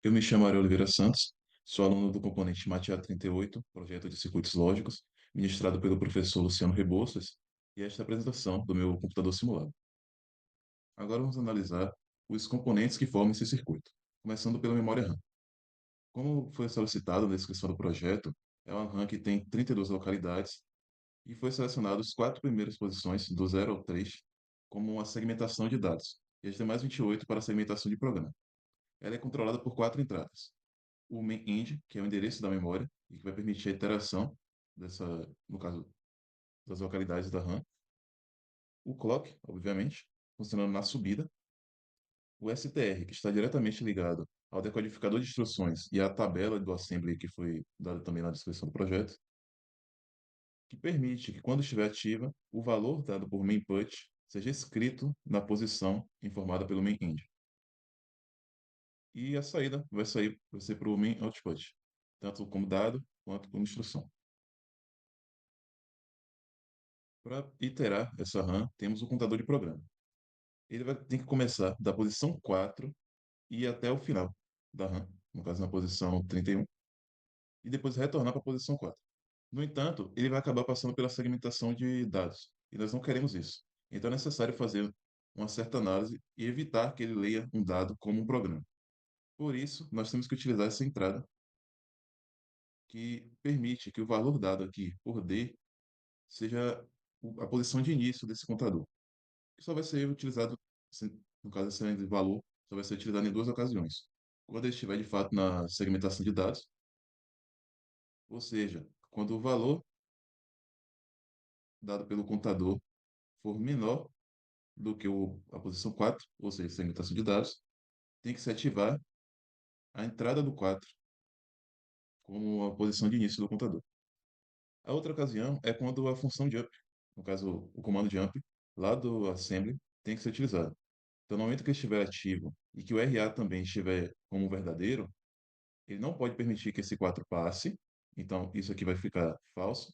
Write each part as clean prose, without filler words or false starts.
Eu me chamo Ariel Oliveira Santos, sou aluno do componente MATEA 38, projeto de circuitos lógicos, ministrado pelo professor Luciano Rebouças, e esta é a apresentação do meu computador simulado. Agora vamos analisar os componentes que formam esse circuito, começando pela memória RAM. Como foi solicitado na descrição do projeto, é uma RAM que tem 32 localidades e foi selecionado as quatro primeiras posições, do 0 ao 3, como uma segmentação de dados, e as demais 28 para a segmentação de programa. Ela é controlada por quatro entradas: o main end, que é o endereço da memória e que vai permitir a interação dessa, no caso, das localidades da RAM, o clock, obviamente, funcionando na subida, o str, que está diretamente ligado ao decodificador de instruções e à tabela do assembly que foi dada também na descrição do projeto, que permite que, quando estiver ativa, o valor dado por main put seja escrito na posição informada pelo main end. E a saída vai ser para o main output, tanto como dado quanto como instrução. Para iterar essa RAM, temos o contador de programa. Ele vai ter que começar da posição 4 e ir até o final da RAM, no caso na posição 31, e depois retornar para a posição 4. No entanto, ele vai acabar passando pela segmentação de dados, e nós não queremos isso. Então é necessário fazer uma certa análise e evitar que ele leia um dado como um programa. Por isso, nós temos que utilizar essa entrada que permite que o valor dado aqui por D seja a posição de início desse contador, que só vai ser utilizado, no caso, esse valor só vai ser utilizado em duas ocasiões. Quando ele estiver, de fato, na segmentação de dados, ou seja, quando o valor dado pelo contador for menor do que a posição 4, ou seja, segmentação de dados, tem que se ativar a entrada do 4 como a posição de início do contador. A outra ocasião é quando a função jump, no caso, o comando jump, lá do assembly, tem que ser utilizado. Então, no momento que ele estiver ativo e que o RA também estiver como verdadeiro, ele não pode permitir que esse 4 passe. Então, isso aqui vai ficar falso.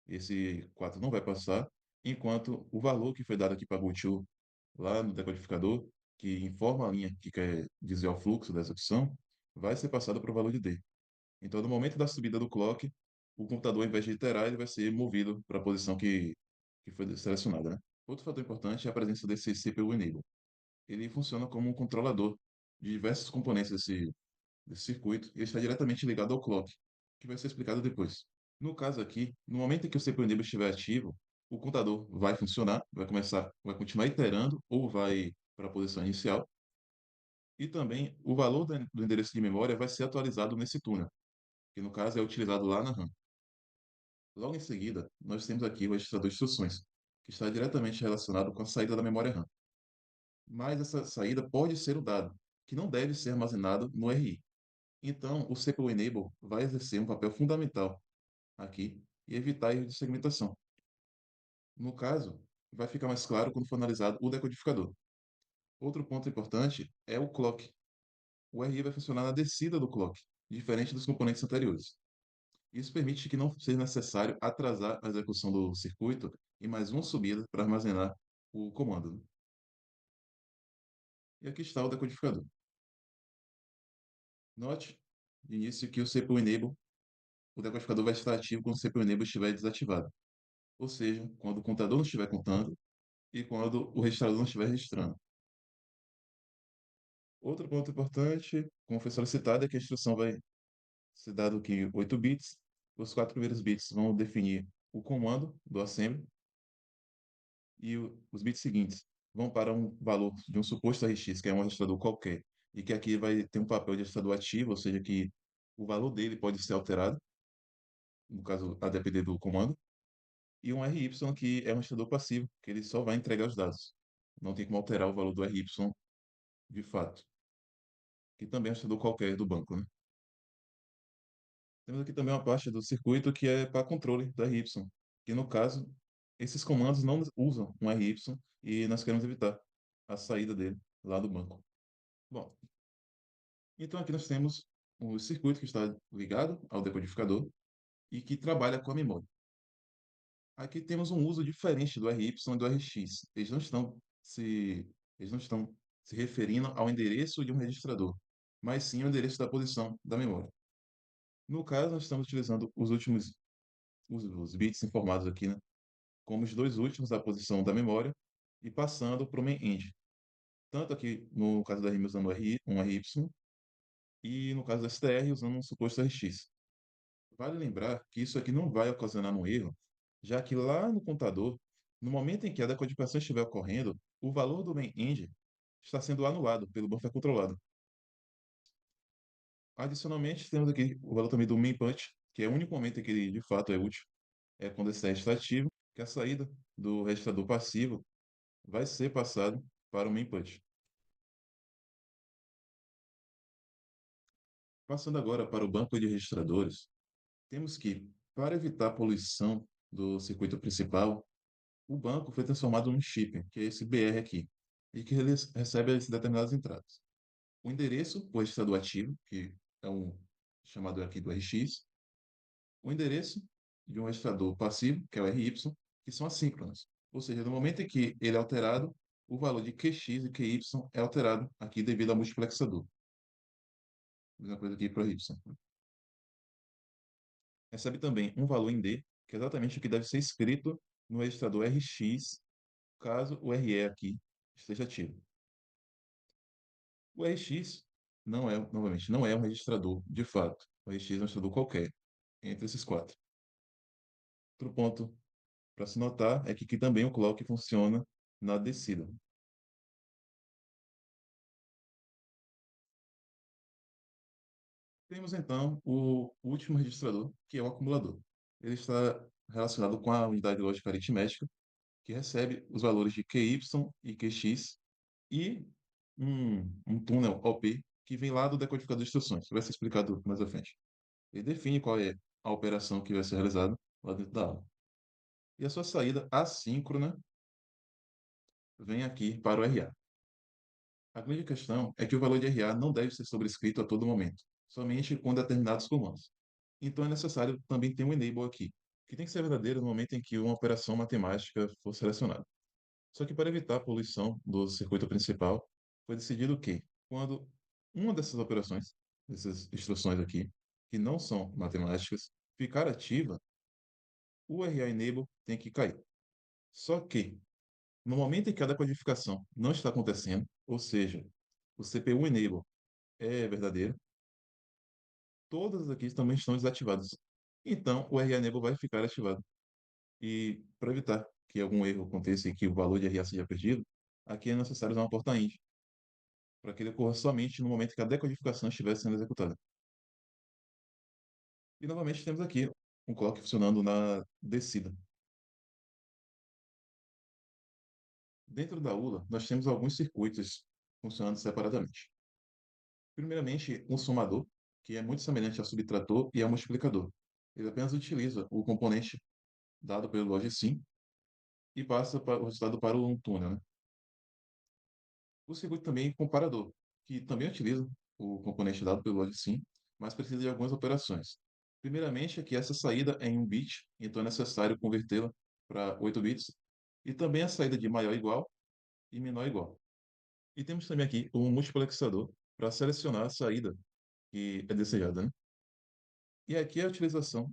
Esse 4 não vai passar, enquanto o valor que foi dado aqui para GoTo, lá no decodificador, que informa a linha que quer dizer o fluxo da execução, vai ser passado para o valor de D. Então, no momento da subida do clock, o computador, ao invés de iterar, ele vai ser movido para a posição que foi selecionada, né? Outro fator importante é a presença desse CPU enable. Ele funciona como um controlador de diversos componentes desse circuito e ele está diretamente ligado ao clock, que vai ser explicado depois. No caso aqui, no momento em que o CPU enable estiver ativo, o computador vai funcionar, vai continuar iterando ou vai para a posição inicial, e também o valor do endereço de memória vai ser atualizado nesse túnel, que no caso é utilizado lá na RAM. Logo em seguida, nós temos aqui o registrador de instruções, que está diretamente relacionado com a saída da memória RAM. Mas essa saída pode ser o dado, que não deve ser armazenado no RI. Então, o CPU Enable vai exercer um papel fundamental aqui e evitar erro de segmentação. No caso, vai ficar mais claro quando for analisado o decodificador. Outro ponto importante é o clock. O RI vai funcionar na descida do clock, diferente dos componentes anteriores. Isso permite que não seja necessário atrasar a execução do circuito em mais uma subida para armazenar o comando, né? E aqui está o decodificador. Note, de início, que o CPU Enable, o decodificador vai estar ativo quando o CPU Enable estiver desativado. Ou seja, quando o contador não estiver contando e quando o registrador não estiver registrando. Outro ponto importante, como foi solicitado, é que a instrução vai ser dado aqui 8 bits. Os quatro primeiros bits vão definir o comando do assembly e os bits seguintes vão para um valor de um suposto RX, que é um registrador qualquer, e que aqui vai ter um papel de registrador ativo, ou seja, que o valor dele pode ser alterado, no caso, a depender do comando, e um RY, que é um registrador passivo, que ele só vai entregar os dados. Não tem como alterar o valor do RY de fato, que também é um registrador qualquer do banco, né? Temos aqui também uma parte do circuito que é para controle do RY, que no caso, esses comandos não usam um RY e nós queremos evitar a saída dele lá do banco. Bom, então aqui nós temos o circuito que está ligado ao decodificador e que trabalha com a memória. Aqui temos um uso diferente do RY e do RX. Eles não estão se referindo ao endereço de um registrador, mas sim o endereço da posição da memória. No caso, nós estamos utilizando os bits informados aqui, né, como os dois últimos da posição da memória e passando para o main end. Tanto aqui no caso da RM usando um RY e no caso do STR usando um suposto RX. Vale lembrar que isso aqui não vai ocasionar um erro, já que lá no computador, no momento em que a decodificação estiver ocorrendo, o valor do main end está sendo anulado pelo buffer controlado. Adicionalmente, temos aqui o valor também do main punch, que é o único momento em que ele de fato é útil, é quando esse teste está ativo, que a saída do registrador passivo vai ser passado para o main punch. Passando agora para o banco de registradores, temos que, para evitar a poluição do circuito principal, o banco foi transformado num chip, que é esse BR aqui, e que ele recebe as determinadas entradas. O endereço do registrador ativo, que é um chamado aqui do RX, o endereço de um registrador passivo, que é o RY, que são assíncronos. Ou seja, no momento em que ele é alterado, o valor de QX e QY é alterado aqui devido ao multiplexador. Mesma coisa aqui para o Y. Recebe também um valor em D, que é exatamente o que deve ser escrito no registrador RX, caso o RE aqui esteja ativo. O RX não é, novamente, não é um registrador de fato. O RX é um registrador qualquer, entre esses quatro. Outro ponto para se notar é que aqui também o clock funciona na descida. Temos então o último registrador, que é o acumulador. Ele está relacionado com a unidade lógica aritmética, que recebe os valores de QY e QX e um túnel OP que vem lá do decodificador de instruções, que vai ser explicado mais à frente. Ele define qual é a operação que vai ser realizada lá dentro da aula. E a sua saída assíncrona vem aqui para o RA. A grande questão é que o valor de RA não deve ser sobrescrito a todo momento, somente com determinados comandos. Então é necessário também ter um enable aqui, que tem que ser verdadeiro no momento em que uma operação matemática for selecionada. Só que para evitar a poluição do circuito principal, foi decidido que, quando uma dessas operações, dessas instruções aqui, que não são matemáticas, ficar ativa, o RA enable tem que cair. Só que, no momento em que a decodificação não está acontecendo, ou seja, o CPU enable é verdadeiro, todas aqui também estão desativadas. Então, o RA enable vai ficar ativado. E para evitar que algum erro aconteça e que o valor de RA seja perdido, aqui é necessário usar uma porta IND, para que ele ocorra somente no momento que a decodificação estiver sendo executada. E novamente temos aqui um clock funcionando na descida. Dentro da ULA, nós temos alguns circuitos funcionando separadamente. Primeiramente, um somador, que é muito semelhante ao subtrator e ao multiplicador. Ele apenas utiliza o componente dado pelo logsim e passa o resultado para um túnel, né? O circuito também é comparador, que também utiliza o componente dado pelo logsim, mas precisa de algumas operações. Primeiramente, é que essa saída é em 1 bit, então é necessário convertê-la para 8 bits, e também a saída de maior igual e menor igual. E temos também aqui o multiplexador para selecionar a saída que é desejada, né? E aqui é a utilização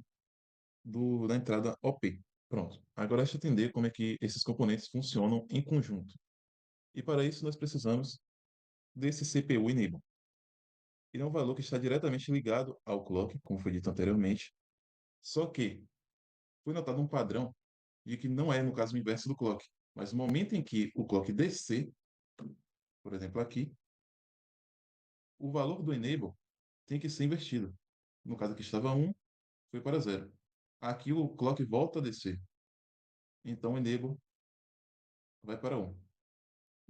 da entrada OP. Pronto. Agora deixa eu entender como é que esses componentes funcionam em conjunto. E para isso nós precisamos desse CPU enable. Ele é um valor que está diretamente ligado ao clock, como foi dito anteriormente, só que foi notado um padrão de que não é, no caso, o inverso do clock, mas no momento em que o clock descer, por exemplo, aqui, o valor do enable tem que ser invertido. No caso aqui estava 1, foi para 0. Aqui o clock volta a descer. Então o enable vai para 1.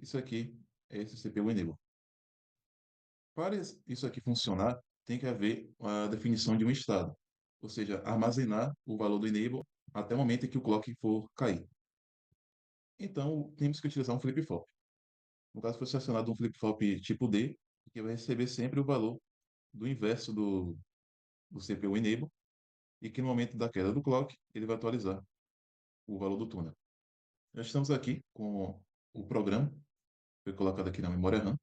Isso aqui é esse CPU enable. Para isso aqui funcionar, tem que haver a definição de um estado, ou seja, armazenar o valor do enable até o momento em que o clock for cair. Então, temos que utilizar um flip-flop. No caso, foi selecionado um flip-flop tipo D, que vai receber sempre o valor do inverso do CPU enable, e que no momento da queda do clock, ele vai atualizar o valor do túnel. Já estamos aqui com o programa, foi colocado aqui na memória RAM.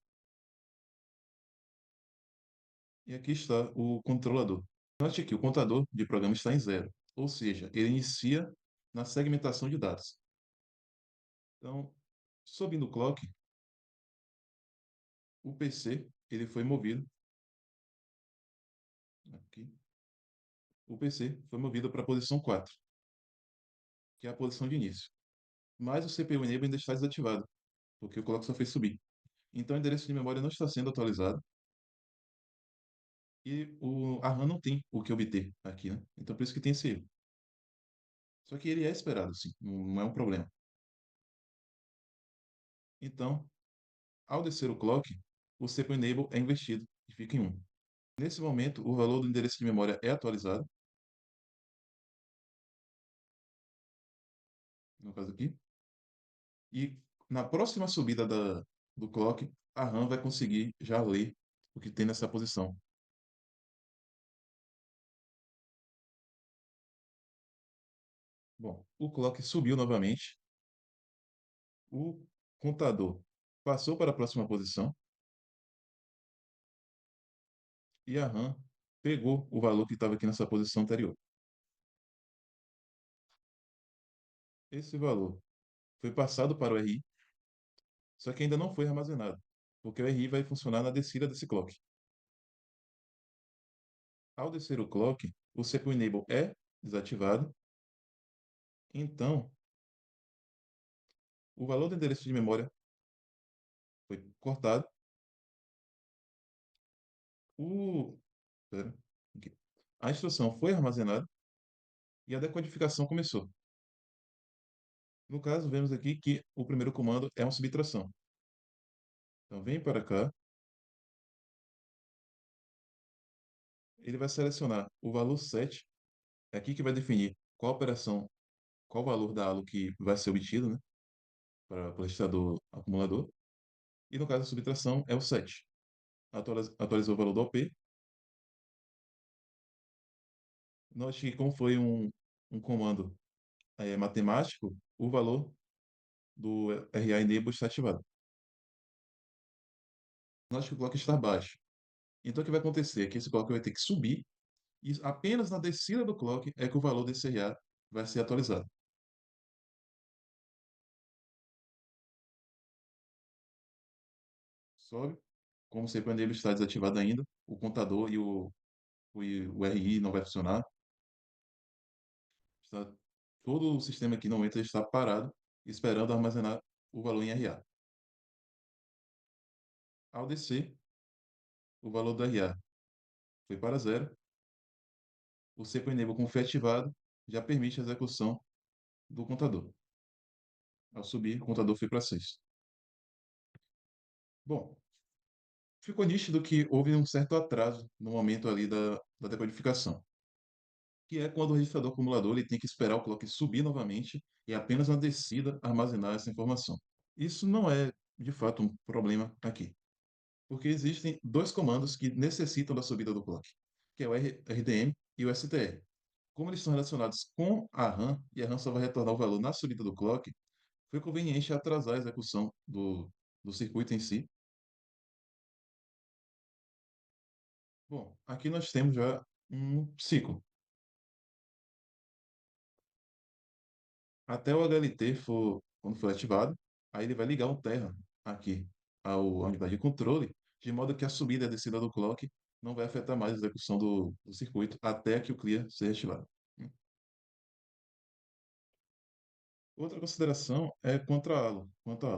E aqui está o controlador. Note que o contador de programa está em zero, ou seja, ele inicia na segmentação de dados. Então, subindo o clock, o PC ele foi movido aqui. O PC foi movido para a posição 4, que é a posição de início. Mas o CPU enable ainda está desativado, porque o clock só fez subir. Então o endereço de memória não está sendo atualizado e a RAM não tem o que obter aqui, né? Então por isso que tem esse erro. Só que ele é esperado, sim, não é um problema. Então, ao descer o clock, o CPU enable é invertido e fica em 1. Nesse momento, o valor do endereço de memória é atualizado, no caso aqui, e na próxima subida do clock, a RAM vai conseguir já ler o que tem nessa posição. Bom, o clock subiu novamente, o contador passou para a próxima posição e a RAM pegou o valor que estava aqui nessa posição anterior. Esse valor foi passado para o RI, só que ainda não foi armazenado, porque o RI vai funcionar na descida desse clock. Ao descer o clock, o CPU Enable é desativado, então o valor do endereço de memória foi cortado. O, pera, aqui. A instrução foi armazenada e a decodificação começou. No caso, vemos aqui que o primeiro comando é uma subtração. Então, vem para cá, ele vai selecionar o valor 7, é aqui que vai definir qual operação, qual valor da ALU que vai ser obtido, né, para o registrador acumulador. E no caso da subtração é o 7. Atualizou o valor do OP. Note que como foi um comando matemático, o valor do RA enable está ativado. Note que o clock está baixo. Então o que vai acontecer é que esse clock vai ter que subir e apenas na descida do clock é que o valor desse RA vai ser atualizado. Sobe. Como o CPU enable está desativado ainda, o contador o RI não vai funcionar. Está, todo o sistema aqui no momento está parado, esperando armazenar o valor em RA. Ao descer, o valor do RA foi para zero. O CPU Enable, como foi ativado, já permite a execução do contador. Ao subir, o contador foi para 6. Bom, ficou nítido que houve um certo atraso no momento ali da decodificação, que é quando o registrador acumulador ele tem que esperar o clock subir novamente e apenas na descida armazenar essa informação. Isso não é, de fato, um problema aqui, porque existem dois comandos que necessitam da subida do clock, que é o RDM e o STR. Como eles estão relacionados com a RAM, e a RAM só vai retornar o valor na subida do clock, foi conveniente atrasar a execução do circuito em si. Bom, aqui nós temos já um ciclo. Até o HLT for, quando for ativado, aí ele vai ligar um terra aqui à unidade de controle, de modo que a subida e a descida do clock não vai afetar mais a execução do circuito até que o clear seja ativado. Outra consideração é quanto à ALO,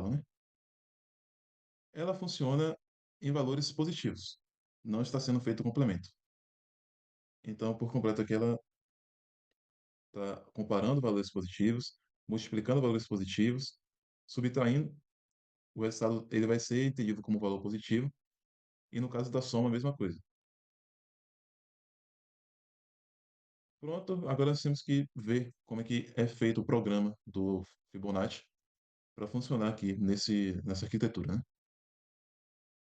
né? Ela funciona em valores positivos. Não está sendo feito o complemento. Então, por completo aqui, ela está comparando valores positivos, multiplicando valores positivos, subtraindo, o resultado ele vai ser entendido como valor positivo, e no caso da soma, a mesma coisa. Pronto, agora nós temos que ver como é que é feito o programa do Fibonacci para funcionar aqui nessa arquitetura, né?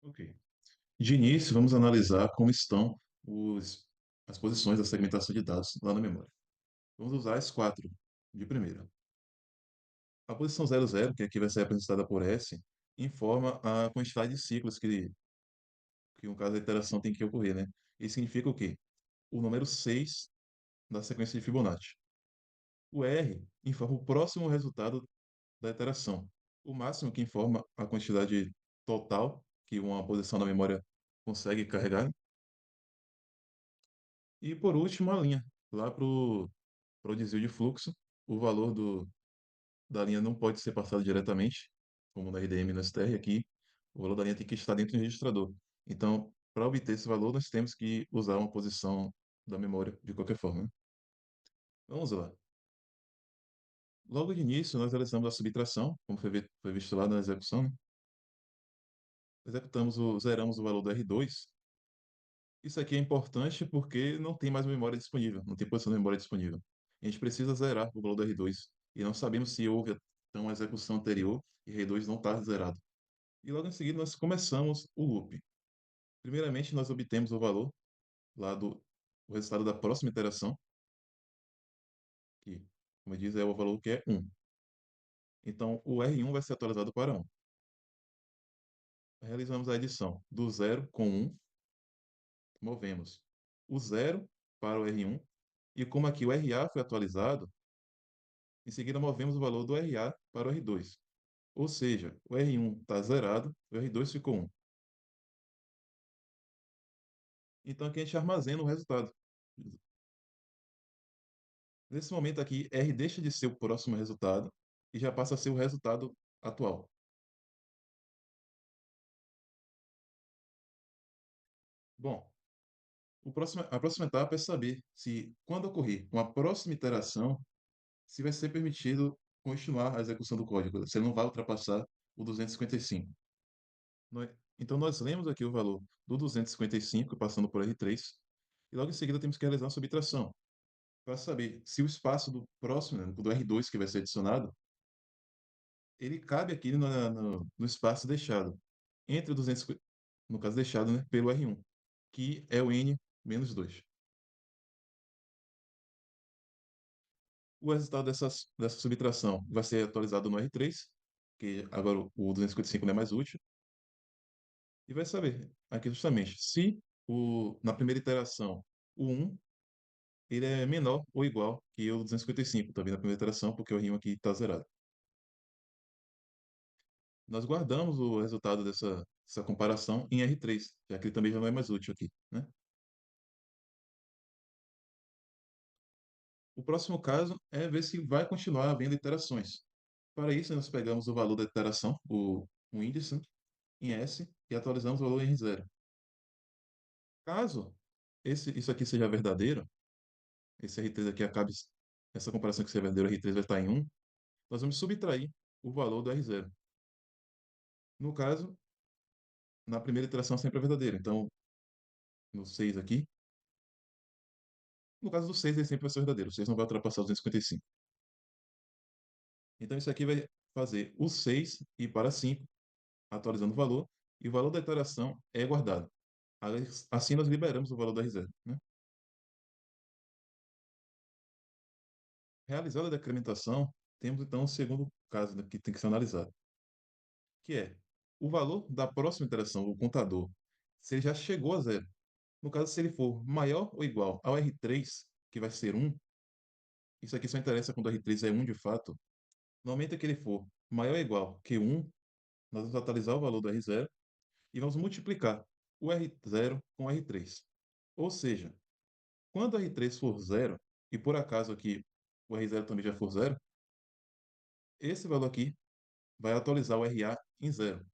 Ok. De início, vamos analisar como estão as posições da segmentação de dados lá na memória. Vamos usar as quatro de primeira. A posição 00, que aqui vai ser representada por S, informa a quantidade de ciclos que que no caso a iteração tem que ocorrer, né? Isso significa o quê? O número 6 da sequência de Fibonacci. O R informa o próximo resultado da iteração. O máximo que informa a quantidade total que uma posição da memória consegue carregar. E por último, a linha. Lá para o desvio de fluxo, o valor da linha não pode ser passado diretamente, como na RDM e no STR aqui. O valor da linha tem que estar dentro do registrador. Então, para obter esse valor, nós temos que usar uma posição da memória de qualquer forma, né? Vamos lá. Logo de início, nós realizamos a subtração, como foi visto lá na execução, né? Zeramos o valor do R2. Isso aqui é importante porque não tem mais memória disponível, não tem posição de memória disponível. A gente precisa zerar o valor do R2 e não sabemos se houve então, uma execução anterior e R2 não está zerado. E logo em seguida nós começamos o loop. Primeiramente, nós obtemos o valor lá o resultado da próxima iteração, que, como diz, é o valor que é 1. Então, o R1 vai ser atualizado para 1. Realizamos a edição do 0 com 1, movemos o 0 para o R1, e como aqui o RA foi atualizado, em seguida movemos o valor do RA para o R2. Ou seja, o R1 está zerado, o R2 ficou 1. Então aqui a gente armazena o resultado. Nesse momento aqui, R deixa de ser o próximo resultado e já passa a ser o resultado atual. Bom, a próxima etapa é saber se, quando ocorrer uma próxima iteração, se vai ser permitido continuar a execução do código, se ele não vai ultrapassar o 255. Então, nós lemos aqui o valor do 255, passando por R3, e logo em seguida temos que realizar uma subtração, para saber se o espaço do próximo, né, do R2 que vai ser adicionado, ele cabe aqui no espaço deixado, entre o 250, no caso deixado, né, pelo R1, que é o N menos 2. O resultado dessa subtração vai ser atualizado no R3, que agora o 255 não é mais útil, e vai saber aqui justamente se na primeira iteração o 1 ele é menor ou igual que o 255, também na primeira iteração, porque o R1 aqui está zerado. Nós guardamos o resultado dessa comparação em R3, já que ele também já não é mais útil aqui, né? O próximo caso é ver se vai continuar havendo iterações. Para isso, nós pegamos o valor da iteração, o índice, né, em S, e atualizamos o valor em R0. Caso isso aqui seja verdadeiro, esse R3 aqui acabe, essa comparação que seja verdadeira, o R3 vai estar em 1, nós vamos subtrair o valor do R0. No caso, na primeira iteração sempre é verdadeiro. Então, no 6 aqui, no caso do 6 ele sempre vai ser verdadeiro. O 6 não vai ultrapassar os 255. Então, isso aqui vai fazer o 6 ir para 5, atualizando o valor, e o valor da iteração é guardado. Assim, nós liberamos o valor da R0, né? Realizada a decrementação, temos então o segundo caso, né, que tem que ser analisado, que é o valor da próxima iteração, o contador, se ele já chegou a zero. No caso, se ele for maior ou igual ao R3, que vai ser 1, isso aqui só interessa quando o R3 é 1 de fato. No momento que ele for maior ou igual que 1, nós vamos atualizar o valor do R0 e vamos multiplicar o R0 com o R3. Ou seja, quando o R3 for zero, e por acaso aqui o R0 também já for zero, esse valor aqui vai atualizar o RA em zero,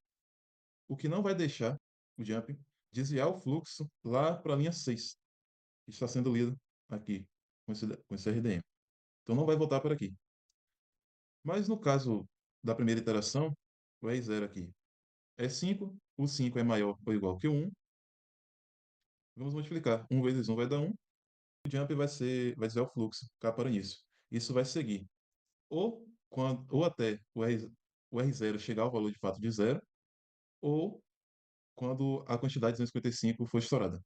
o que não vai deixar o jump desviar o fluxo lá para a linha 6, que está sendo lida aqui com esse RDM. Então não vai voltar para aqui. Mas no caso da primeira iteração, o R0 aqui é 5, o 5 é maior ou igual que o 1, vamos multiplicar. 1 vezes 1 vai dar 1, o jump vai desviar o fluxo cá para início. Isso vai seguir ou até o R0 chegar ao valor de fato de zero, ou quando a quantidade de 255 for estourada.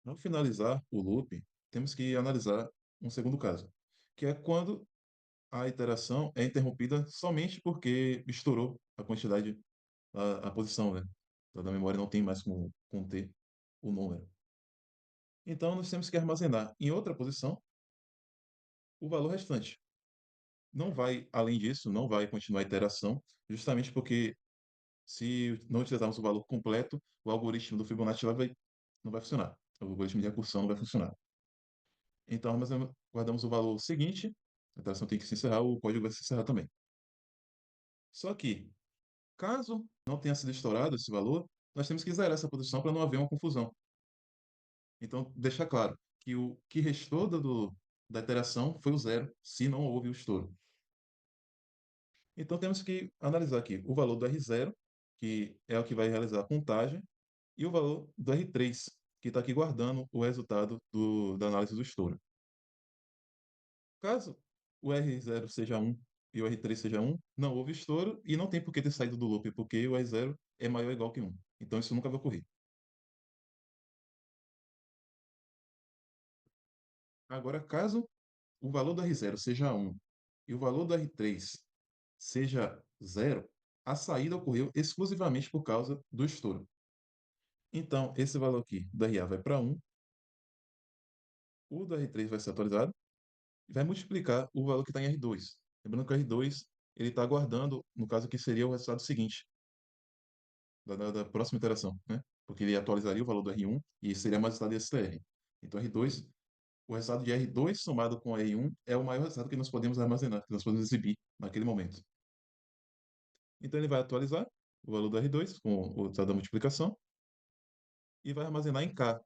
Ao finalizar o loop, temos que analisar um segundo caso, que é quando a iteração é interrompida somente porque estourou a quantidade, a posição, né, da memória não tem mais como conter o número. Então, nós temos que armazenar em outra posição o valor restante. Não vai, além disso, não vai continuar a iteração, justamente porque se não utilizarmos o valor completo, o algoritmo do Fibonacci não vai funcionar. O algoritmo de recursão não vai funcionar. Então, guardamos o valor seguinte, a iteração tem que se encerrar, o código vai se encerrar também. Só que, caso não tenha sido estourado esse valor, nós temos que zerar essa posição para não haver uma confusão. Então, deixar claro que o que restou da iteração foi o zero, se não houve o estouro. Então, temos que analisar aqui o valor do R0, que é o que vai realizar a contagem, e o valor do R3, que está aqui guardando o resultado da análise do estouro. Caso o R0 seja 1 e o R3 seja 1, não houve estouro e não tem por que ter saído do loop, porque o R0 é maior ou igual que 1. Então, isso nunca vai ocorrer. Agora, caso o valor do R0 seja 1 e o valor do R3 seja 0, a saída ocorreu exclusivamente por causa do estouro. Então, esse valor aqui do RA vai para 1, o do R3 vai ser atualizado e vai multiplicar o valor que está em R2. Lembrando que o R2 ele está aguardando, no caso aqui seria o resultado seguinte, da próxima iteração, né? Porque ele atualizaria o valor do R1 e seria mais resultado de STR. Então, R2, o resultado de R2 somado com R1 é o maior resultado que nós podemos armazenar, que nós podemos exibir naquele momento. Então, ele vai atualizar o valor do R2 com o resultado da multiplicação e vai armazenar em K,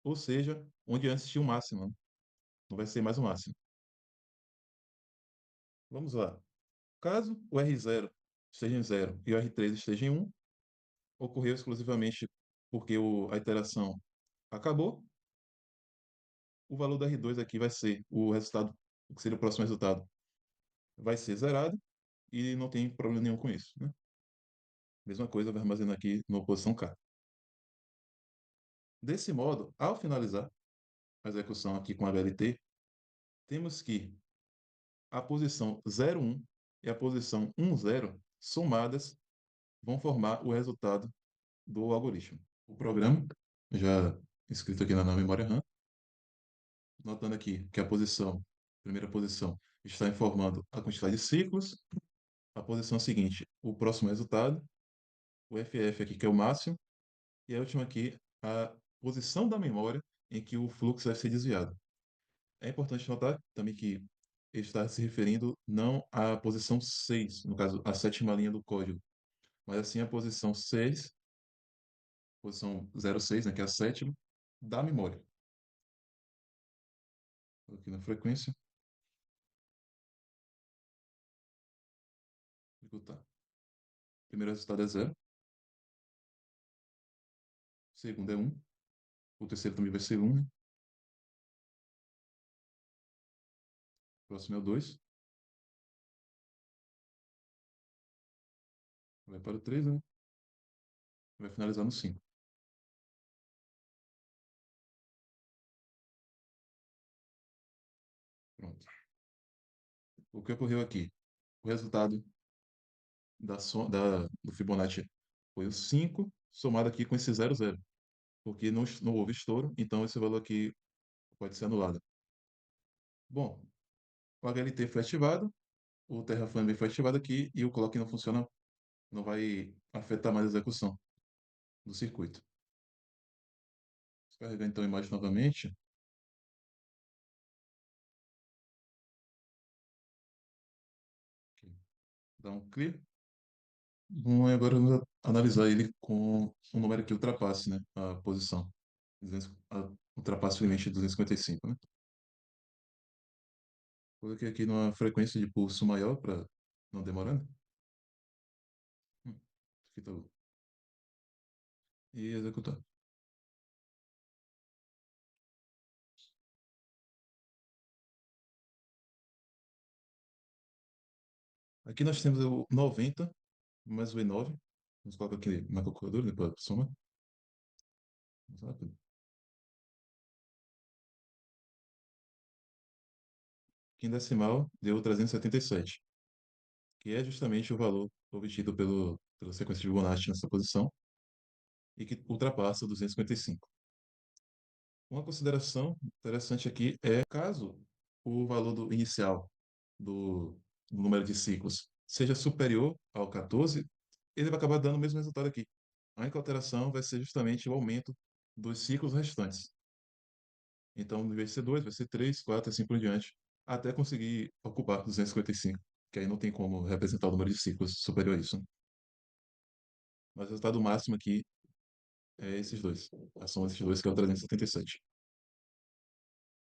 ou seja, onde antes tinha o máximo, né? Não vai ser mais o máximo. Vamos lá. Caso o R0 esteja em 0 e o R3 esteja em 1, ocorreu exclusivamente porque a iteração acabou. O valor do R2 aqui vai ser o resultado, o que seria o próximo resultado, vai ser zerado e não tem problema nenhum com isso, né? Mesma coisa, vai armazenar aqui na posição K. Desse modo, ao finalizar a execução aqui com a VLT, temos que a posição 01 e a posição 10 somadas vão formar o resultado do algoritmo. O programa, já escrito aqui na memória RAM, notando aqui que primeira posição, está informando a quantidade de ciclos, a posição seguinte, o próximo resultado, o FF aqui que é o máximo, e a última aqui, a posição da memória em que o fluxo vai ser desviado. É importante notar também que ele está se referindo não à posição 6, no caso, a sétima linha do código, mas assim a posição 6, posição 06, né, que é a sétima, da memória. Aqui na frequência, executar. Primeiro resultado é 0, segundo é 1, o terceiro também vai ser 1, né? O próximo é o 2, vai para o 3, né? Vai finalizar no 5. Pronto. O que ocorreu aqui? O resultado do Fibonacci foi o 5, somado aqui com esse 00, porque não houve estouro, então esse valor aqui pode ser anulado. Bom, o HLT foi ativado, o Terraform foi ativado aqui e o clock não funciona, não vai afetar mais a execução do circuito. Vou carregar então a imagem novamente. Aqui. Dá um clear. Vamos agora analisar ele com um número que ultrapasse, né, a posição. 200, ultrapasse o limite de 255, né? Coloquei aqui numa frequência de pulso maior para não demorar, né? Aqui tá e executar. Aqui nós temos o 90 mais o E9. Vamos colocar aqui na calculadora, né, para somar. Mais rápido. Aqui em decimal deu 377, que é justamente o valor obtido pela sequência de Fibonacci nessa posição. e que ultrapassa 255. Uma consideração interessante aqui é caso o valor inicial do número de ciclos seja superior ao 14, ele vai acabar dando o mesmo resultado aqui. A única alteração vai ser justamente o aumento dos ciclos restantes. Então, em vez de ser 2, vai ser 3, 4 e assim por diante, até conseguir ocupar 255, que aí não tem como representar o número de ciclos superior a isso. Mas o resultado máximo aqui é esses dois. São esses dois que é o 377.